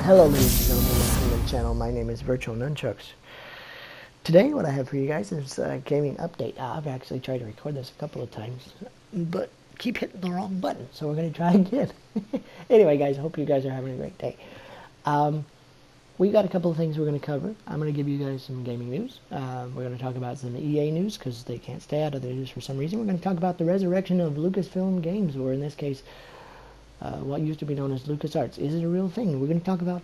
Hello ladies and gentlemen, welcome to the channel. My name is VirtualNunchucks. Today what I have for you guys is a gaming update. I've actually tried to record this a couple of times, but keep hitting the wrong button, so we're going to try again. Anyway guys, I hope you guys are having a great day. We've got a couple of things we're going to cover. I'm going to give you guys some gaming news. We're going to talk about some EA news because they can't stay out of the news for some reason. We're going to talk about the resurrection of Lucasfilm games, or in this case, what used to be known as LucasArts. Is it a real thing? We're going to talk about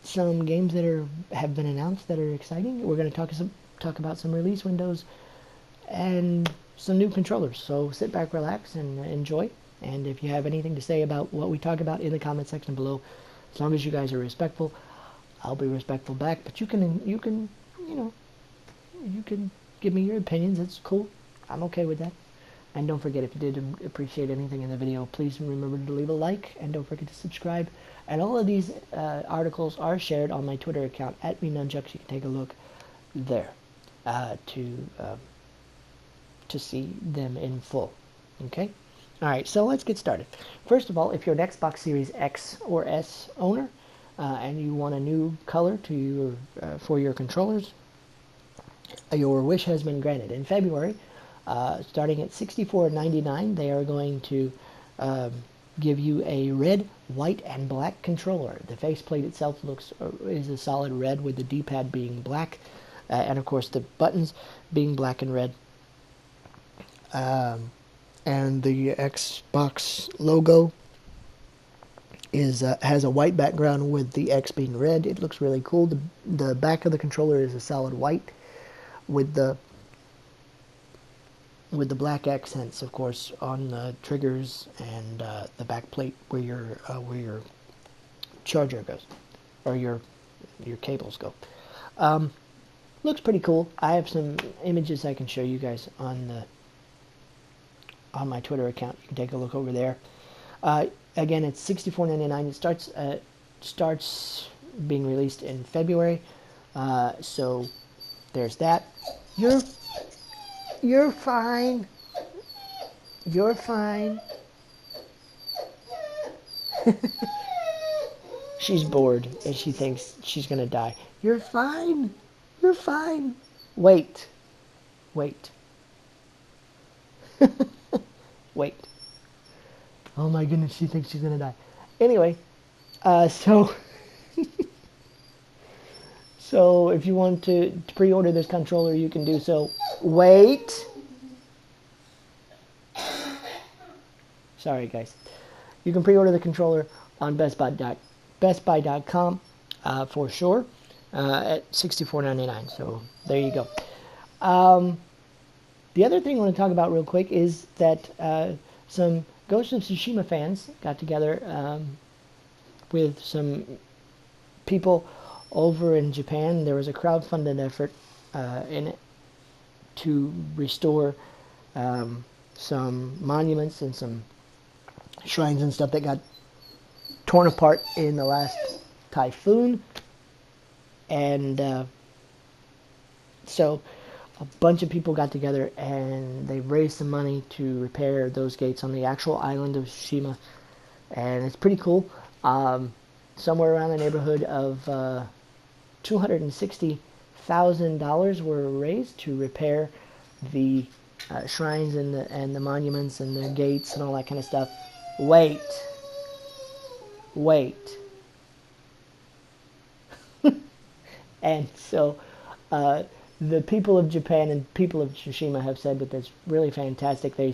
some games that have been announced that are exciting. We're going to talk about some release windows and some new controllers. So sit back, relax, and enjoy. And if you have anything to say about what we talk about in the comment section below, as long as you guys are respectful, I'll be respectful back. But you can give me your opinions. It's cool. I'm okay with that. And don't forget, if you did appreciate anything in the video, please remember to leave a like, and don't forget to subscribe. And all of these articles are shared on my Twitter account, @VirtualNunchucks. You can take a look there to see them in full. Okay? Alright, so let's get started. First of all, if you're an Xbox Series X or S owner, and you want a new color for your controllers, your wish has been granted. In February, starting at $64.99, they are going to give you a red, white, and black controller. The faceplate itself is a solid red with the D-pad being black, and of course the buttons being black and red. And the Xbox logo has a white background with the X being red. It looks really cool. The back of the controller is a solid white with the black accents, of course, on the triggers and the back plate where your charger goes, or your cables go. Looks pretty cool. I have some images I can show you guys on my Twitter account. You can take a look over there. Again, it's $64.99. It starts being released in February. So there's that. You're fine. You're fine. She's bored and she thinks she's gonna die. You're fine. You're fine. Wait. Wait. Wait. Oh my goodness, she thinks she's gonna die. Anyway, so so if you want to pre-order this controller, you can do so. Wait. Sorry, guys. You can pre-order the controller on bestbuy.com for sure at $64.99. So there you go. The other thing I want to talk about real quick is that some Ghost of Tsushima fans got together with some people over in Japan. There was a crowdfunded effort in it to restore some monuments and some shrines and stuff that got torn apart in the last typhoon. And so a bunch of people got together and they raised some money to repair those gates on the actual island of Tsushima. And it's pretty cool. Somewhere around the neighborhood of $260,000 were raised to repair the shrines and the monuments and the gates and all that kind of stuff. Wait. And so the people of Japan and people of Tsushima have said that that's really fantastic. They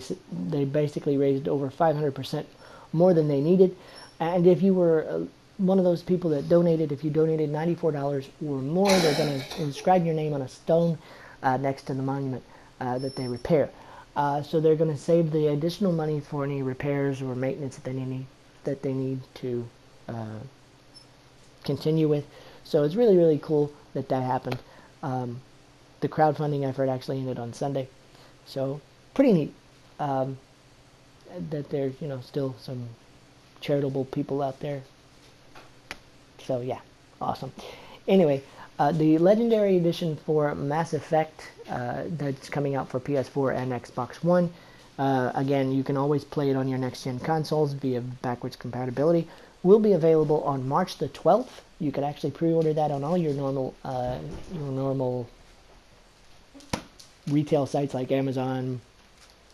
basically raised over 500% more than they needed. And if you were one of those people that donated, if you donated $94 or more, they're going to inscribe your name on a stone next to the monument that they repair. So they're going to save the additional money for any repairs or maintenance that they need to continue with. So it's really, really cool that happened. The crowdfunding effort actually ended on Sunday. So pretty neat that there's, still some charitable people out there. So yeah, awesome. Anyway, the Legendary Edition for Mass Effect that's coming out for PS4 and Xbox One Again, you can always play it on your next-gen consoles via backwards compatibility. Will be available on March the 12th. You could actually pre-order that on all your normal retail sites like Amazon,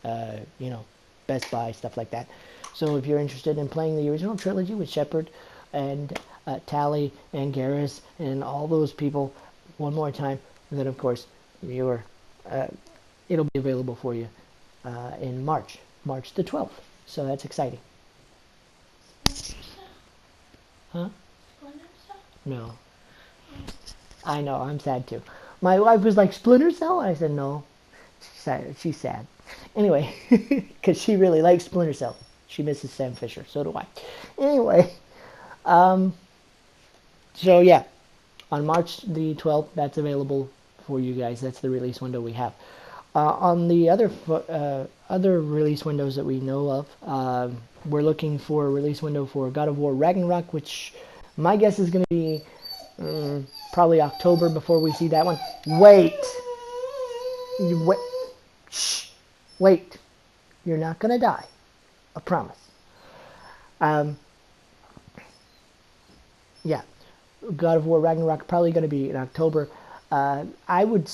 Best Buy, stuff like that. So if you're interested in playing the original trilogy with Shepard and Tally and Garrus and all those people one more time, then of course it'll be available for you in March the 12th. So that's exciting. Huh? No. I know, I'm sad too. My wife was like, Splinter Cell? I said, no. She's sad. Anyway, because she really likes Splinter Cell. She misses Sam Fisher. So do I. Anyway, so yeah, on March the 12th, that's available for you guys. That's the release window we have. On the other release windows that we know of, we're looking for a release window for God of War Ragnarok, which my guess is going to be probably October before we see that one. Wait. Wait. Shh. Wait. You're not going to die. I promise. Yeah. God of War Ragnarok probably going to be in October. I would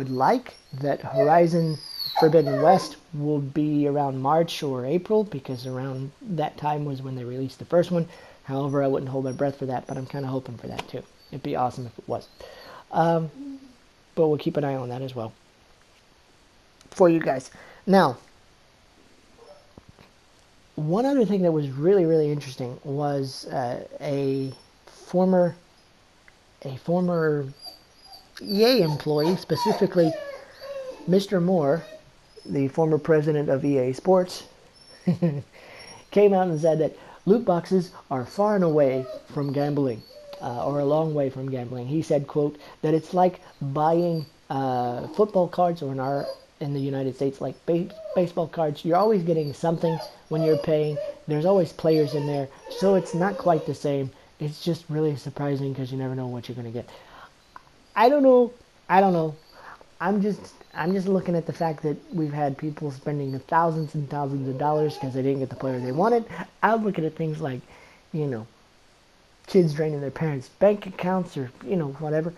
like that Horizon Forbidden West will be around March or April, because around that time was when they released the first one. However, I wouldn't hold my breath for that, but I'm kind of hoping for that too. It'd be awesome if it was. But we'll keep an eye on that as well for you guys. Now, one other thing that was really, really interesting was a former EA employee, specifically Mr. Moore, the former president of EA Sports, came out and said that loot boxes are far and away from gambling, or a long way from gambling. He said, quote, that it's like buying football cards, or in the United States, like baseball cards. You're always getting something when you're paying. There's always players in there, so it's not quite the same. It's just really surprising because you never know what you're going to get. I don't know. I'm just looking at the fact that we've had people spending thousands and thousands of dollars because they didn't get the player they wanted. I'm looking at things like, kids draining their parents' bank accounts, or, whatever.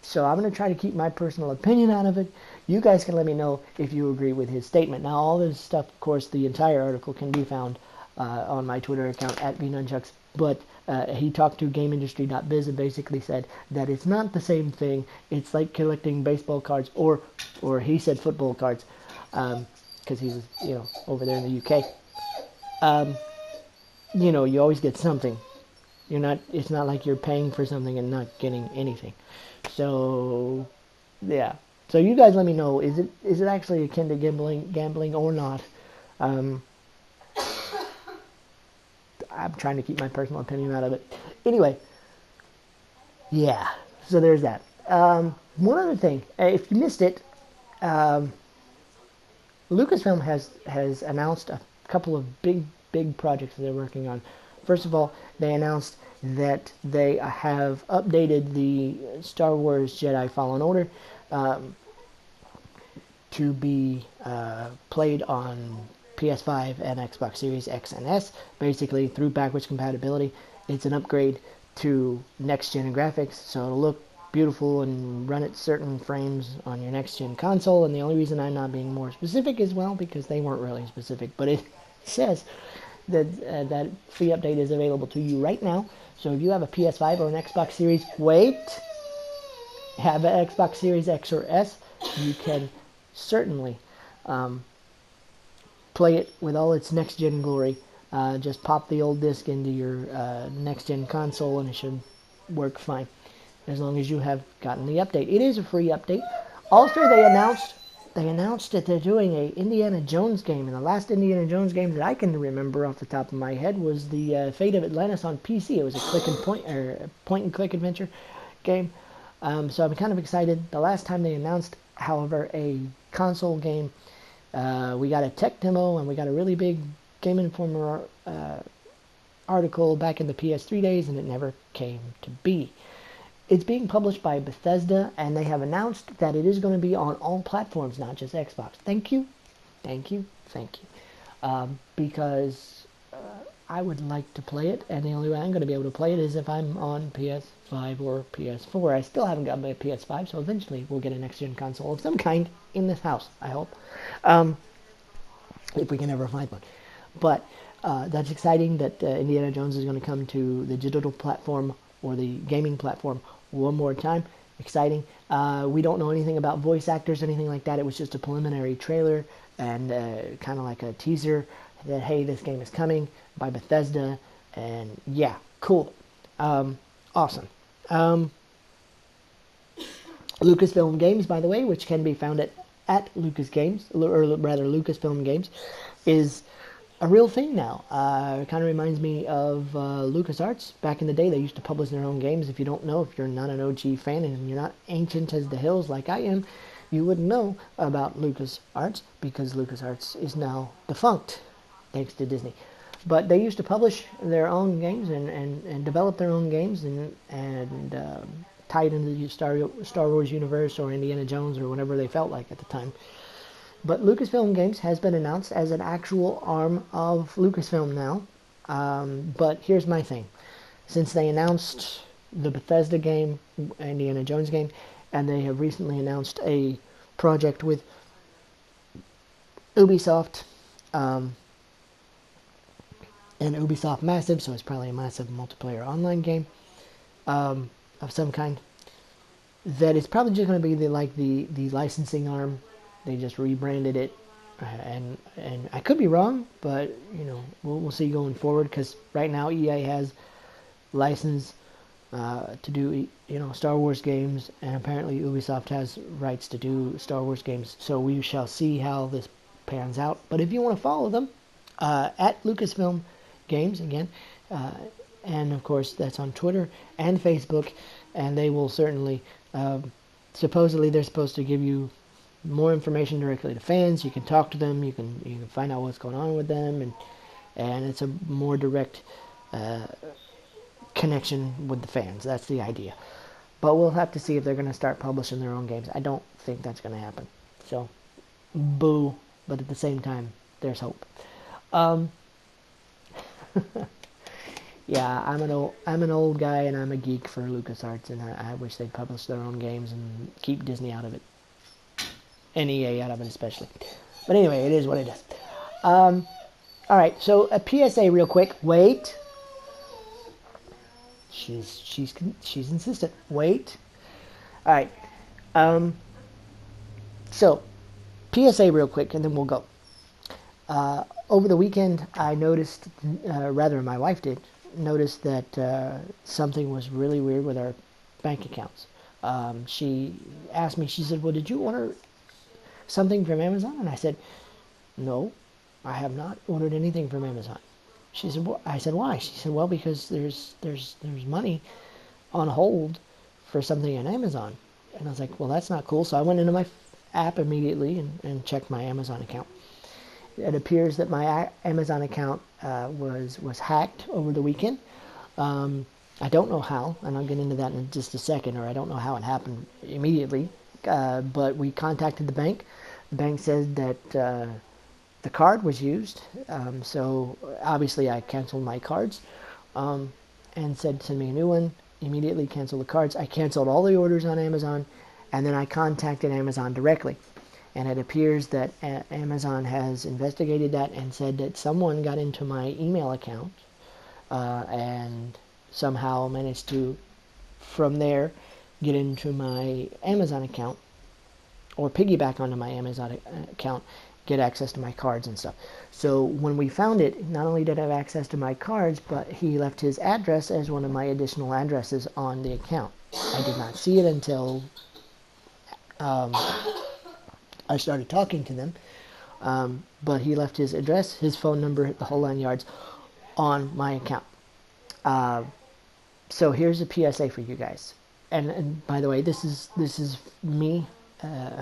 So I'm going to try to keep my personal opinion out of it. You guys can let me know if you agree with his statement. Now, all this stuff, of course, the entire article can be found on my Twitter account at VNunchucks. But he talked to GameIndustry.biz and basically said that it's not the same thing. It's like collecting baseball cards, or he said football cards, because he's over there in the UK. You always get something. It's not like you're paying for something and not getting anything. So yeah. So you guys let me know, is it actually akin to gambling or not? I'm trying to keep my personal opinion out of it. Anyway, yeah, so there's that. One other thing, if you missed it, Lucasfilm has announced a couple of big projects that they're working on. First of all, they announced that they have updated the Star Wars Jedi Fallen Order to be played on PS5 and Xbox Series X and S, basically through backwards compatibility. It's an upgrade to next-gen graphics, so it'll look beautiful and run at certain frames on your next-gen console. And the only reason I'm not being more specific is, well, because they weren't really specific, but it says that that free update is available to you right now. So if you have a PS5 or an Xbox Series, have an Xbox Series X or S, you can certainly play it with all its next-gen glory. Just pop the old disc into your next-gen console and it should work fine, as long as you have gotten the update. It is a free update. Also, they announced that they're doing a Indiana Jones game, and the last Indiana Jones game that I can remember off the top of my head was the Fate of Atlantis on PC. It was a point-and-click adventure game. So I'm kind of excited. The last time they announced, however, a console game, we got a tech demo and we got a really big Game Informer article back in the PS3 days, and it never came to be. It's being published by Bethesda, and they have announced that it is going to be on all platforms, not just Xbox. Thank you. Thank you. Because I would like to play it, and the only way I'm going to be able to play it is if I'm on PS5 or PS4. I still haven't got my PS5, so eventually we'll get a next-gen console of some kind in this house, I hope. If we can ever find one. But that's exciting that Indiana Jones is going to come to the digital platform or the gaming platform one more time. Exciting. We don't know anything about voice actors, anything like that. It was just a preliminary trailer and kind of like a teaser that, hey, this game is coming by Bethesda. And yeah, cool. Awesome. Lucasfilm Games, by the way, which can be found at Lucas Games, or rather Lucasfilm Games, is a real thing now. It kind of reminds me of LucasArts. Back in the day, they used to publish their own games. If you don't know, if you're not an OG fan and you're not ancient as the hills like I am, you wouldn't know about LucasArts because LucasArts is now defunct, thanks to Disney. But they used to publish their own games and develop their own games and tie it into the Star Wars universe or Indiana Jones or whatever they felt like at the time. But Lucasfilm Games has been announced as an actual arm of Lucasfilm now. But here's my thing. Since they announced the Bethesda game, Indiana Jones game, and they have recently announced a project with Ubisoft, and Ubisoft Massive, so it's probably a massive multiplayer online game of some kind, that it's probably just going to be the licensing arm. They just rebranded it, and I could be wrong, but we'll see going forward, because right now EA has license to do Star Wars games, and apparently Ubisoft has rights to do Star Wars games. So we shall see how this pans out. But if you want to follow them at Lucasfilm Games again, and of course that's on Twitter and Facebook, and they will certainly supposedly they're supposed to give you more information directly to fans. You can talk to them. You can find out what's going on with them, and it's a more direct connection with the fans. That's the idea. But we'll have to see if they're going to start publishing their own games. I don't think that's going to happen. So, boo. But at the same time, there's hope. Yeah, I'm an old guy, and I'm a geek for LucasArts, and I wish they'd publish their own games and keep Disney out of it. And EA out of it especially. But anyway, it is what it is. Alright, so a PSA real quick. Wait. She's insistent. Wait. Alright. So, PSA real quick, and then we'll go. Over the weekend, I noticed, rather my wife did, notice that something was really weird with our bank accounts. She asked me, she said, well, did you order something from Amazon? And I said, no, I have not ordered anything from Amazon. She said, well, I said, why? She said, well, because there's money on hold for something on Amazon. And I was like, well, that's not cool. So I went into my app immediately and checked my Amazon account. It appears that my Amazon account was hacked over the weekend. I don't know how, and I'll get into that in just a second, or I don't know how it happened immediately. But we contacted the bank. The bank said that the card was used, so obviously I canceled my cards and said send me a new one. Immediately canceled the cards. I canceled all the orders on Amazon, and then I contacted Amazon directly. And it appears that Amazon has investigated that and said that someone got into my email account and somehow managed to, from there, get into my Amazon account, or piggyback onto my Amazon account, get access to my cards and stuff. So when we found it, not only did I have access to my cards, but he left his address as one of my additional addresses on the account. I did not see it until I started talking to them, but he left his address, his phone number, the whole 9 yards on my account. So here's a PSA for you guys. And by the way, this is me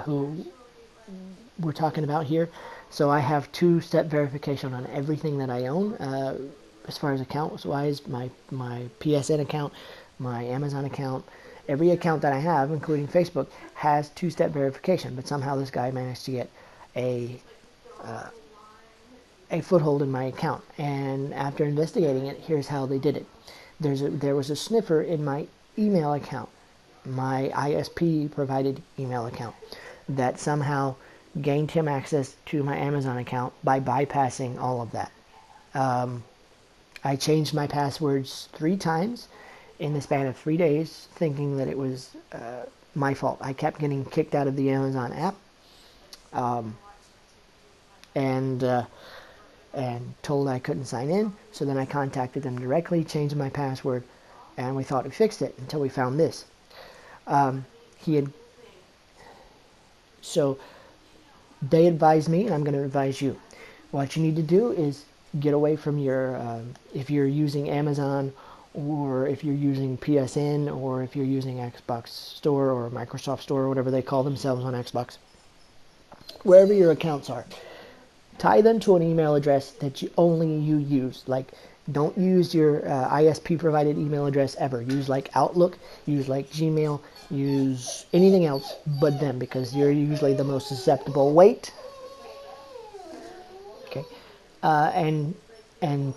who we're talking about here. So I have two-step verification on everything that I own, as far as accounts-wise, my PSN account, my Amazon account. Every account that I have, including Facebook, has two-step verification, but somehow this guy managed to get a a foothold in my account. And after investigating it, here's how they did it. There was a sniffer in my email account, my ISP provided email account, that somehow gained him access to my Amazon account by bypassing all of that. I changed my passwords 3 times in the span of 3 days, thinking that it was my fault. I kept getting kicked out of the Amazon app, and told I couldn't sign in. So then I contacted them directly, changed my password, and we thought we fixed it until we found this. So they advised me, and I'm going to advise you. What you need to do is get away from your, if you're using Amazon, or if you're using PSN, or if you're using Xbox Store or Microsoft Store, or whatever they call themselves on Xbox, wherever your accounts are, tie them to an email address that only you use. Like, don't use your ISP provided email address ever. Use like Outlook, use like Gmail, use anything else but them, because you're usually the most susceptible. Wait. Okay. And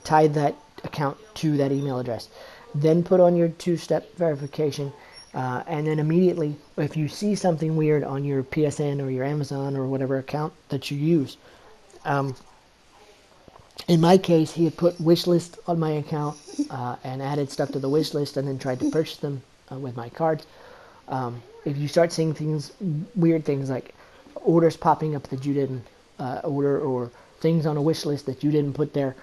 tie that account to that email address. Then put on your 2-step verification, and then immediately, if you see something weird on your PSN or your Amazon or whatever account that you use, in my case, he had put wish list on my account and added stuff to the wish list, and then tried to purchase them with my cards. If you start seeing things, weird things like orders popping up that you didn't order, or things on a wish list that you didn't put there,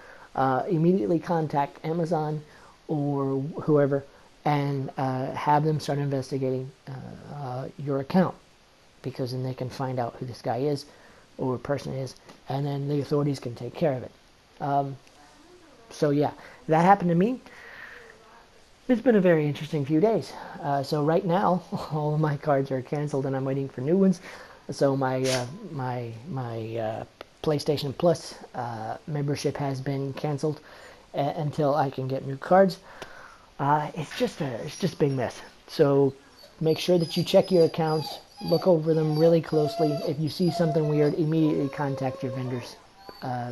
immediately contact Amazon or whoever and have them start investigating your account, because then they can find out who this guy is or person is, and then the authorities can take care of it. So yeah, that happened to me. It's been a very interesting few days. So right now, all of my cards are canceled, and I'm waiting for new ones. So my PlayStation Plus membership has been canceled until I can get new cards. It's just a big mess. So make sure that you check your accounts, look over them really closely. If you see something weird, immediately contact your vendors,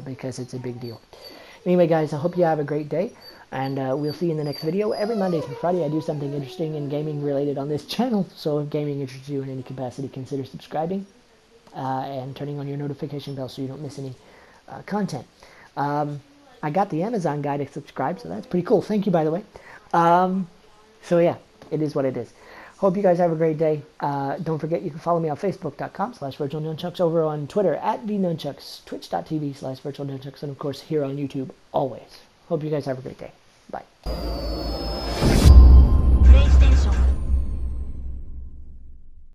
because it's a big deal. Anyway, guys, I hope you have a great day, and we'll see you in the next video. Every Monday through Friday, I do something interesting and gaming related on this channel. So if gaming interests you in any capacity, consider subscribing and turning on your notification bell so you don't miss any content. I got the Amazon guy to subscribe, so that's pretty cool. Thank you, by the way. So yeah, it is what it is. Hope you guys have a great day. Don't forget, you can follow me on Facebook.com/VirtualNunchucks, over on Twitter @VNunchucks, Twitch.tv/VirtualNunchucks, and of course here on YouTube always. Hope you guys have a great day.